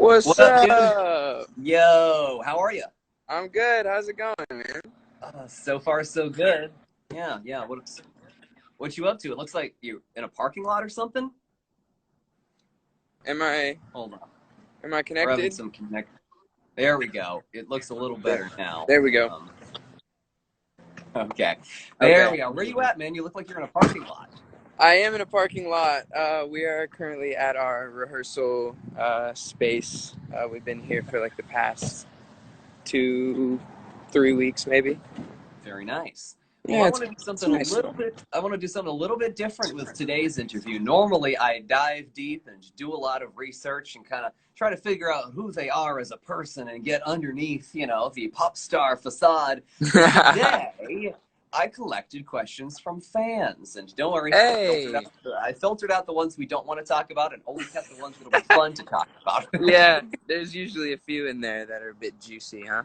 What's What up, dude? up? Yo, how are you? I'm good. How's it going, man? So far, so good. Yeah. What you up to? It looks like you in a parking lot or something. Am I Hold on, am I we're having connected? some connect. There we go. It looks a little There, better now. there we go. Okay, there Okay. we go. Where you at, man? You look like you're in a parking lot. I am in a parking lot. We are currently at our rehearsal space. We've been here for like the past 2, 3 weeks, maybe. Very nice. Well, Yeah, I it's want to do it's something a nice. little bit. I want to do something a little bit different with today's interview. Normally, I dive deep and do a lot of research and kind of try to figure out who they are as a person and get underneath, the pop star facade. Today, I collected questions from fans, and don't worry, Hey. I filtered out the ones we don't want to talk about and only kept the ones that'll be fun to talk about. Yeah, there's usually a few in there that are a bit juicy, huh?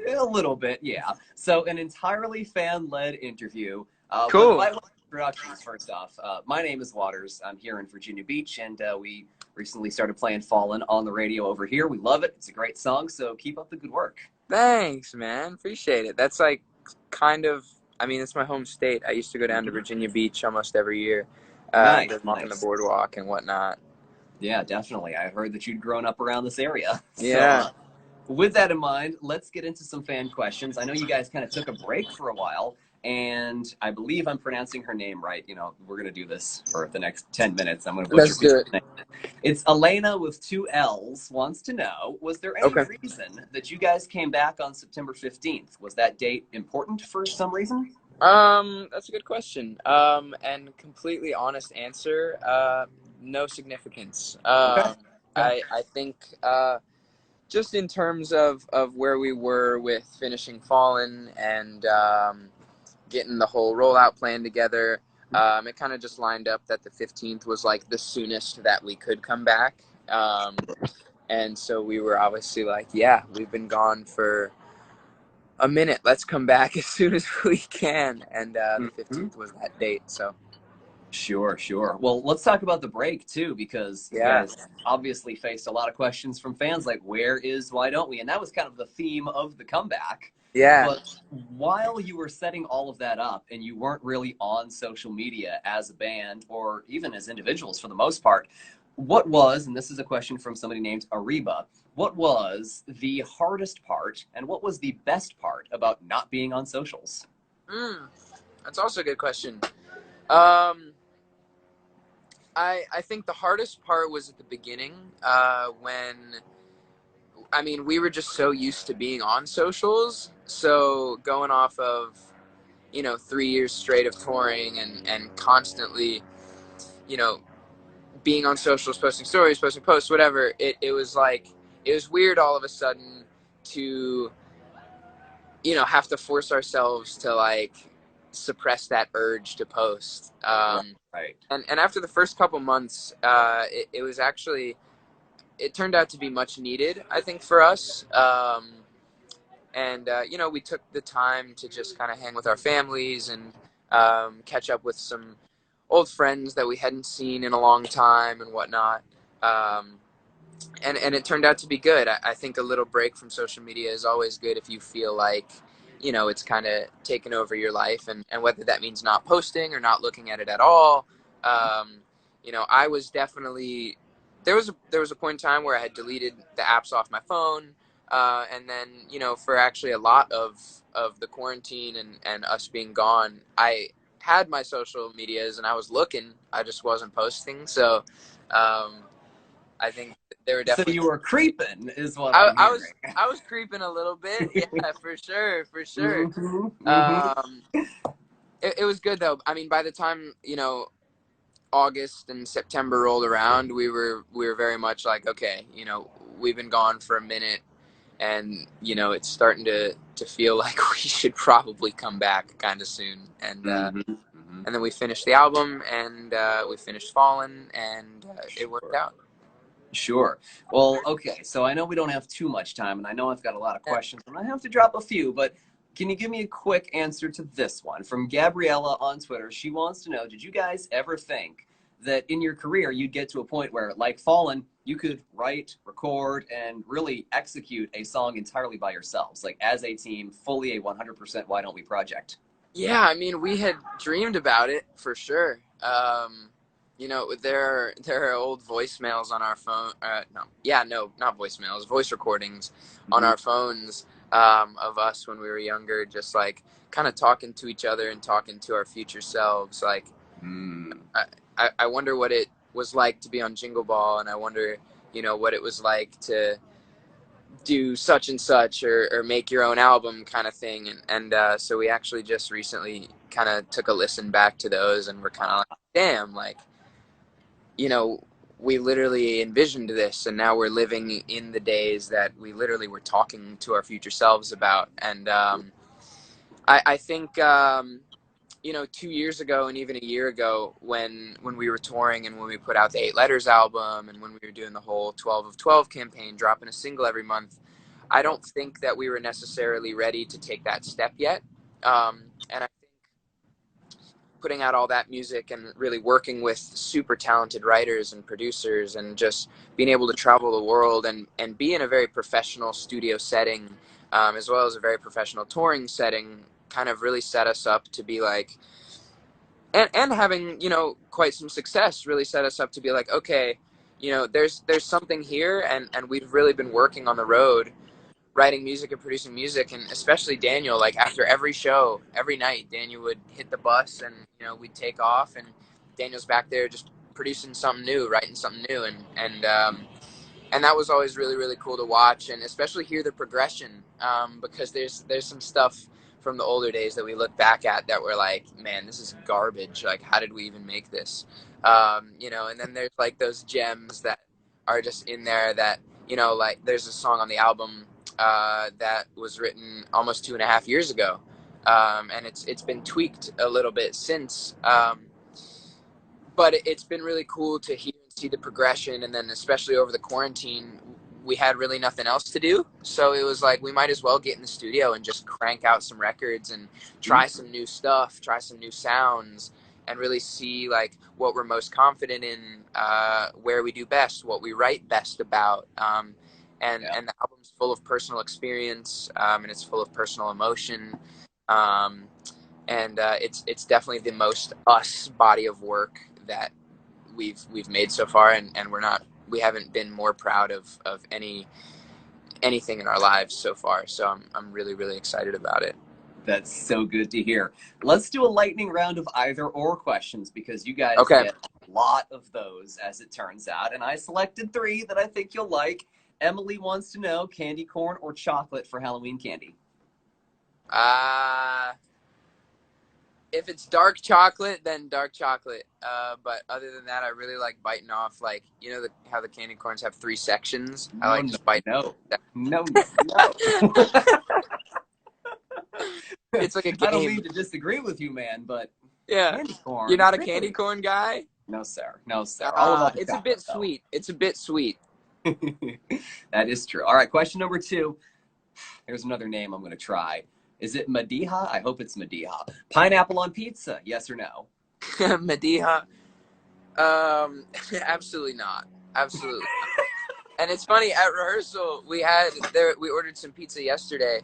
A little bit, yeah. So an entirely fan-led interview. But Cool. by way of introductions, first off, my name is Waters. I'm here in Virginia Beach, and we recently started playing Fallen on the radio over here. We love it. It's a great song, so keep up the good work. Thanks, man. Appreciate it. That's like kind of, I mean, it's my home state. I used to go down to Mhm. Virginia Beach almost every year, Nice, walking the nice. boardwalk and whatnot. Yeah, definitely. I heard that you'd grown up around this area. So Yeah. with that in mind, let's get into some fan questions. I know you guys kind of took a break for a while, and I believe I'm pronouncing her name right. We're going to do this for the next 10 minutes. I'm going to butcher Let's do people's it. names. It's Elena with two L's wants to know, was there any Okay. reason that you guys came back on September 15th? Was that date important for some reason? That's a good question. And completely honest answer, no significance. Okay. Okay. I think, just in terms of where we were with finishing Fallen and getting the whole rollout plan together, it kind of just lined up that the 15th was like the soonest that we could come back. And so we were obviously like, yeah, we've been gone for a minute. Let's come back as soon as we can. And the Mhm. 15th was that date. So, Sure. Well, let's talk about the break too, because you yeah. guys obviously faced a lot of questions from fans like, why don't we? And that was kind of the theme of the comeback. Yeah. But while you were setting all of that up and you weren't really on social media as a band or even as individuals for the most part, what was, and this is a question from somebody named Ariba, what was the hardest part and what was the best part about not being on socials? That's also a good question. Um, I think the hardest part was at the beginning, when, I mean, we were just so used to being on socials. So going off of, 3 years straight of touring and constantly, you know, being on socials, posting stories, posting posts, whatever, it was like, it was weird all of a sudden to, have to force ourselves to like suppress that urge to post. Right. And after the first couple months, it was actually, it turned out to be much needed, I think, for us. And we took the time to just kind of hang with our families and catch up with some old friends that we hadn't seen in a long time and whatnot. And it turned out to be good. I think a little break from social media is always good if you feel like, it's kind of taken over your life, and whether that means not posting or not looking at it at all. I was definitely, there was a point in time where I had deleted the apps off my phone. And then, for actually a lot of the quarantine and us being gone, I had my social medias and I was looking, I just wasn't posting. So, I think they were So definitely, you were creeping, is what I'm I hearing. was, I was creeping a little bit. Yeah, for sure. For sure. Mm-hmm. Um, it was good though. I mean, by the time, August and September rolled around, we were very much like, okay, we've been gone for a minute, and it's starting to feel like we should probably come back kind of soon. And Mm-hmm. Mm-hmm. and then we finished the album, and we finished Fallen, and it worked Sure. out. Sure. Well, okay. So I know we don't have too much time, and I know I've got a lot of Yeah. questions, and I have to drop a few, but can you give me a quick answer to this one from Gabriella on Twitter? She wants to know, did you guys ever think that in your career you'd get to a point where, like Fallen, you could write, record, and really execute a song entirely by yourselves, like as a team, fully a 100% Why Don't We project? Yeah, I mean, we had dreamed about it for sure. There are old voicemails on our phone. No, not voicemails, voice recordings on Mm-hmm. our phones of us when we were younger, just like kind of talking to each other and talking to our future selves. Like, Mm. I wonder what it was like to be on Jingle Ball, and I wonder, what it was like to do such and such or make your own album kind of thing. And so we actually just recently kind of took a listen back to those, and we're kind of like, damn, like, you know, we literally envisioned this, and now we're living in the days that we literally were talking to our future selves about. And I think 2 years ago and even a year ago, when we were touring and when we put out the Eight Letters album and when we were doing the whole 12 of 12 campaign, dropping a single every month, I don't think that we were necessarily ready to take that step yet. And I think putting out all that music and really working with super talented writers and producers and just being able to travel the world and be in a very professional studio setting, as well as a very professional touring setting, kind of really set us up to be like, and having quite some success really set us up to be like, okay, there's something here, and we've really been working on the road, writing music and producing music. And especially Daniel, like after every show, every night, Daniel would hit the bus, and we'd take off, and Daniel's back there just producing something new, writing something new. And that was always really, really cool to watch, and especially hear the progression, because there's some stuff from the older days that we look back at that we're like, man, this is garbage. Like, how did we even make this? And then there's like those gems that are just in there that, like there's a song on the album that was written almost 2.5 years ago. And it's been tweaked a little bit since. But it's been really cool to hear and see the progression. And then especially over the quarantine, we had really nothing else to do, so it was like we might as well get in the studio and just crank out some records and try some new stuff, try some new sounds, and really see like what we're most confident in, where we do best, what we write best about. And the album's full of personal experience, and it's full of personal emotion. It's definitely the most us body of work that we've made so far, and we haven't been more proud of anything in our lives so far. So I'm really, really excited about it. That's so good to hear. Let's do a lightning round of either or questions, because you guys Okay. get a lot of those, as it turns out. And I selected 3 that I think you'll like. Emily wants to know, candy corn or chocolate for Halloween candy? If it's dark chocolate, then dark chocolate. But other than that, I really like biting off, like, how the candy corns have 3 sections. I like just biting. No. It's like a game. I don't mean to disagree with you, man, but yeah, candy corn. You're not a really? candy corn guy? No, sir. No, sir. It's a bit sweet. It's a bit sweet. That is true. All right, question number 2. Here's another name I'm going to try. Is it Madiha? I hope it's Madiha. Pineapple on pizza, yes or no? Madiha? Absolutely not. Absolutely not. And it's funny, at rehearsal, we ordered some pizza yesterday,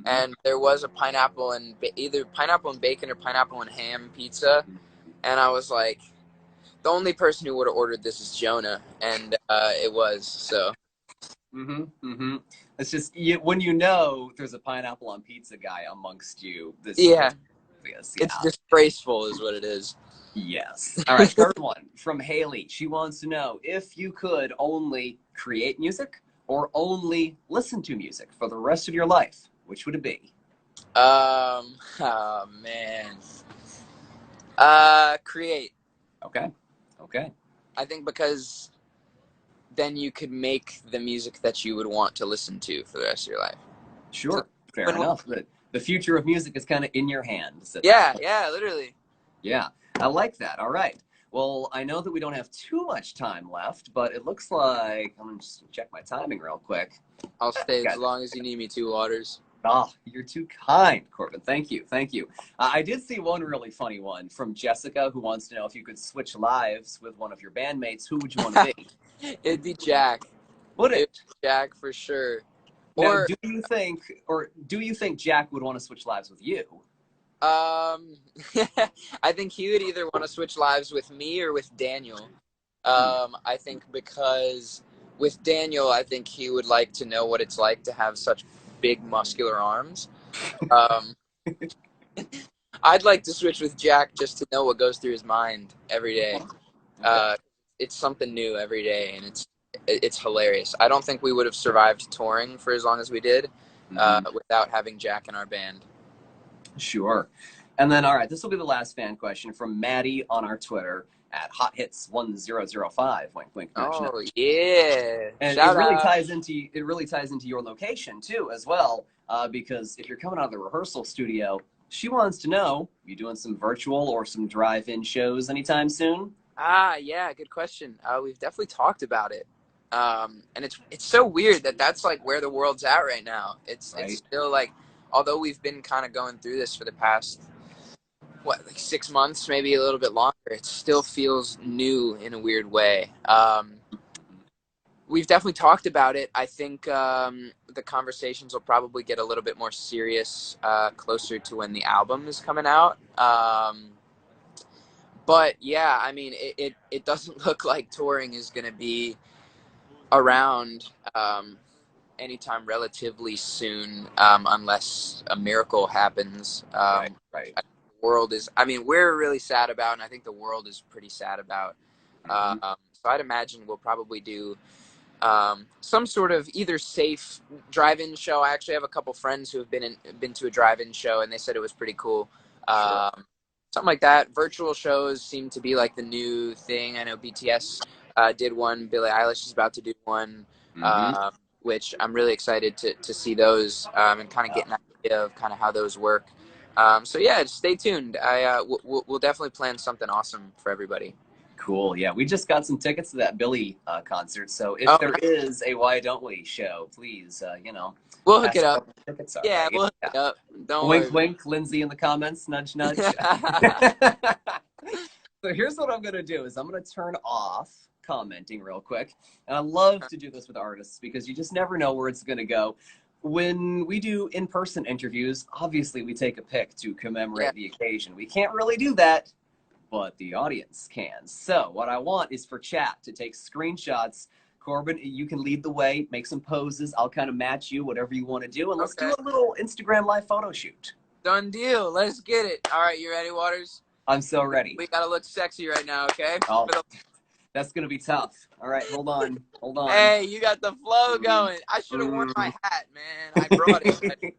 and there was a pineapple and either pineapple and bacon or pineapple and ham pizza. And I was like, the only person who would have ordered this is Jonah, and it was, so. It's just, when there's a pineapple on pizza guy amongst you. It's disgraceful is what it is. Yes. All right, third one from Haley. She wants to know, if you could only create music or only listen to music for the rest of your life, which would it be? Oh, man. Create. Okay. I think because then you could make the music that you would want to listen to for the rest of your life. Sure. Fair enough. The future of music is kind of in your hands. Yeah, literally. Yeah, I like that. All right. Well, I know that we don't have too much time left, but it looks like I'm going to just check my timing real quick. I'll stay as long as you need me to, Waters. Oh, you're too kind, Corbyn. Thank you. I did see one really funny one from Jessica, who wants to know, if you could switch lives with one of your bandmates, who would you want to be? It'd be Jack. Would It would it? be Jack for sure. Now, Or do you think Jack would want to switch lives with you? um, I think he would either want to switch lives with me or with Daniel. Hmm. I think because with Daniel, I think he would like to know what it's like to have such big muscular arms. Um, I'd like to switch with Jack just to know what goes through his mind every day. Okay. Uh, it's something new every day, and it's hilarious. I don't think we would have survived touring for as long as we did Hmm. without having Jack in our band. Sure. And then, all right, this will be the last fan question from Maddie on our Twitter at hothits1005. Wink, wink, nudge, nudge. Oh yeah! And Shout out. it really ties into your location too, as well, because if you're coming out of the rehearsal studio, she wants to know: you doing some virtual or some drive-in shows anytime soon? Ah, yeah, good question. We've definitely talked about it, and it's so weird that that's like where the world's at right now. It's Right. still like, although we've been kind of going through this for the past what like 6 months, maybe a little bit longer. It still feels new in a weird way. We've definitely talked about it. I think the conversations will probably get a little bit more serious closer to when the album is coming out. But yeah, I mean, it doesn't look like touring is going to be around anytime relatively soon, unless a miracle happens. Right. Right. The world is, I mean, we're really sad about, and I think the world is pretty sad about. Hmm. So I'd imagine we'll probably do some sort of either safe drive-in show. I actually have a couple friends who have been to a drive-in show, and they said it was pretty cool. Sure. Something like that. Virtual shows seem to be like the new thing. I know BTS did one. Billie Eilish is about to do one, Hmm. uh, which I'm really excited to see those and kind of Yeah. get an idea of kind of how those work. So yeah, just stay tuned. We'll definitely plan something awesome for everybody. Cool. Yeah, we just got some tickets to that Billy concert. So if Oh, there nice. is a Why Don't We show, please, We'll hook pass it a up. couple tickets our Yeah, way. we'll hook Yeah. it up. Don't Wink, worry. wink, Lindsay in the comments, nudge, nudge. So here's what I'm going to do is I'm going to turn off commenting real quick. And I love to do this with artists because you just never know where it's going to go. When we do in-person interviews, obviously we take a pic to Yeah. commemorate the occasion. We can't really do that, but the audience can. So what I want is for chat to take screenshots. Corbyn, you can lead the way, make some poses. I'll kind of match you, whatever you want to do. And let's do Okay. a little Instagram live photo shoot. Done deal. Let's get it. All right, you ready, Waters? I'm so ready. We gotta look sexy right now, okay? Oh, that's going to be tough. All right, hold on. Hold on. Hey, you got the flow going. I should have worn my Mm. hat, man. I brought it.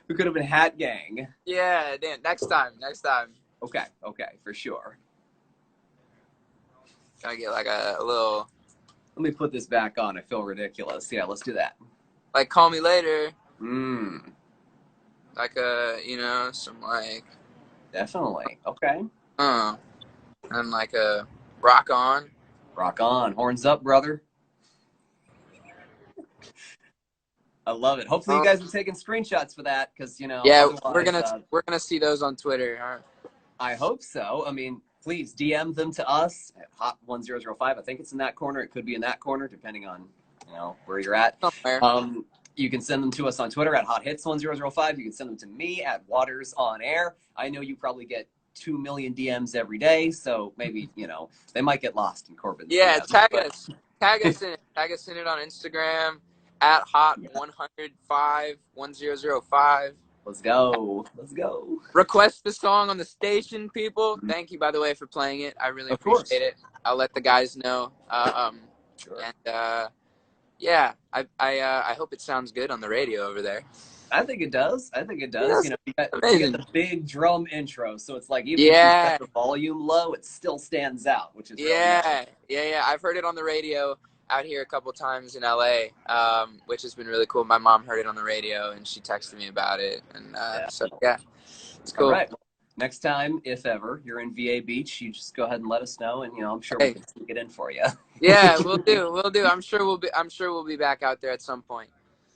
We could have been Hat Gang. Yeah, damn. Next time. Next time. Okay, okay, for sure. Gotta get like a little Let me put this back on. I feel ridiculous. Yeah, let's do that. like call me later. Mm, Like some like definitely. Okay. and like a rock on. Rock on. Horns up, brother. I love it. Hopefully, you Um, guys are taking screenshots for that because, yeah, otherwise, we're gonna see those on Twitter. All right. I hope so. I mean, please DM them to us at Hot1005. I think it's in that corner. It could be in that corner, depending on, where you're at. Somewhere. You can send them to us on Twitter at HotHits1005. You can send them to me at Waters on Air. I know you probably get 2 million DMs every day, so maybe, they might get lost in Corbyn's Yeah, DMs. tag But us. Tag us in it. Tag us in it on Instagram at hot1051005. let's go. Let's go. Request the song on the station, people. Thank you, by the way, for playing it. I really Of appreciate course. it. I'll let the guys know. Sure. And yeah, I hope it sounds good on the radio over there. I think it does. I think it does. Yes, You get amazing. the big drum intro, so it's like even if you Yeah, set the volume low, it still stands out, which is really nice. yeah. I've heard it on the radio out here a couple times in LA, which has been really cool. My mom heard it on the radio and she texted me about it, and so Definitely. yeah, it's All cool. right. Well, next time, if ever, you're in VA Beach, you just go ahead and let us know, and I'm sure we Hey, can sneak it in for you. yeah, we'll do. We'll do. I'm sure we'll be back out there at some point.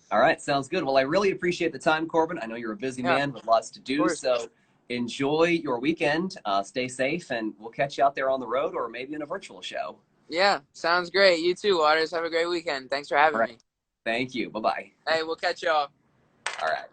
All right, sounds good. Well, I really appreciate the time, Corbyn. I know you're a busy Yeah, of man with lots to do, course. so enjoy your weekend. Stay safe, and we'll catch you out there on the road or maybe in a virtual show. Yeah, sounds great. You too, Waters. Have a great weekend. Thanks for All having right. me. Thank you. Bye bye. Hey, we'll catch y'all. All right.